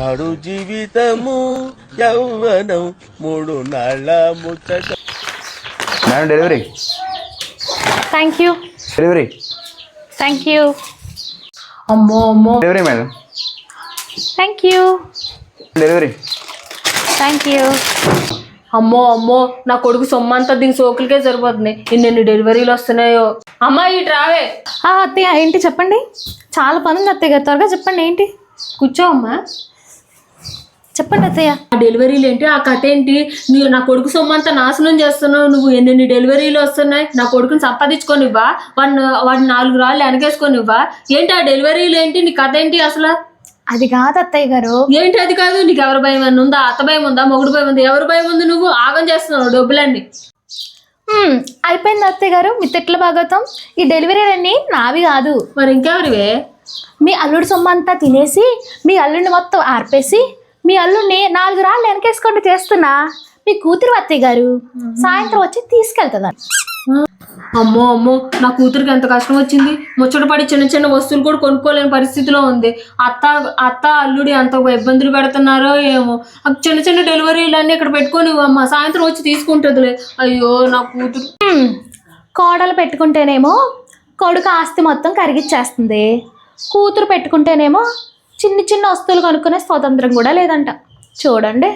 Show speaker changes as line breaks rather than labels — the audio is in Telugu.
ఆడు జీవితము యౌవనం 3 నాళ్ళ ముచ్చట.
Madam delivery.
Thank you.
Delivery.
Thank you. అమ్మో అమ్మో.
Delivery madam.
Thank you.
Delivery.
Thank you.
అమ్మో అమ్మో, నా కొడుకు సొమ్మంతా దీని సోకులకే సరిపోతుంది. ఇన్ని డెలివరీలు వస్తున్నాయో. అమ్మా ఇటు రావే.
అత్తయ్య ఏంటి చెప్పండి, చాలా పని ఉంది అత్తయ్య గారు, త్వరగా చెప్పండి ఏంటి.
కూర్చో అమ్మా.
చెప్పండి అత్తయ్య.
ఆ డెలివరీలు ఏంటి, ఆ కథ ఏంటి? నువ్వు నా కొడుకు సొమ్మంతా నాశనం చేస్తున్నావు. నువ్వు ఎన్ని డెలివరీలు వస్తున్నాయి. నా కొడుకుని సంపాదించుకోనివ్వా, వాడిని 4 రాళ్ళు వెనకేసుకొనివ్వా. ఏంటి ఆ డెలివరీలు ఏంటి, నీ కథ ఏంటి అసలు?
అది కాదు అత్తయ్య గారు.
ఏంటి అది కాదు? నీకు ఎవరి భయం అని ఉందా? అత్త భయం ఉందా? మొగుడు భయం ఉందా? ఎవరి భయం ఉంది? నువ్వు ఆగం చేస్తున్నావు డబ్బులన్నీ.
అయిపోయింది అత్తయ్య గారు మీ తిట్ల భాగవతం. ఈ డెలివరీలన్నీ నావి కాదు.
మరి ఇంకెవరివే?
మీ అల్లుడి సొమ్మంతా తినేసి మీ అల్లుడిని మొత్తం ఆర్పేసి మీ అల్లుడిని 4 రాళ్ళు వెనకేసుకుంటూ చేస్తున్నా మీ కూతురు అత్తయ్య గారు. సాయంత్రం వచ్చి తీసుకెళ్తుందా.
అమ్మో అమ్మో, నా కూతురికి ఎంత కష్టం వచ్చింది. ముచ్చటపడి చిన్న చిన్న వస్తువులు కూడా కొనుక్కోలేని పరిస్థితిలో ఉంది. అత్త అల్లుడి అంత ఇబ్బందులు పెడుతున్నారో ఏమో. చిన్న చిన్న డెలివరీలు అన్నీ ఇక్కడ పెట్టుకొని అమ్మ సాయంత్రం వచ్చి తీసుకుంటుందిలే. అయ్యో నా కూతురు.
కోడలు పెట్టుకుంటేనేమో కొడుకు ఆస్తి మొత్తం కరిగిచ్చేస్తుంది, కూతురు పెట్టుకుంటేనేమో చిన్న చిన్న వస్తువులు కొనుక్కునే స్వాతంత్రం కూడా లేదంట. చూడండి.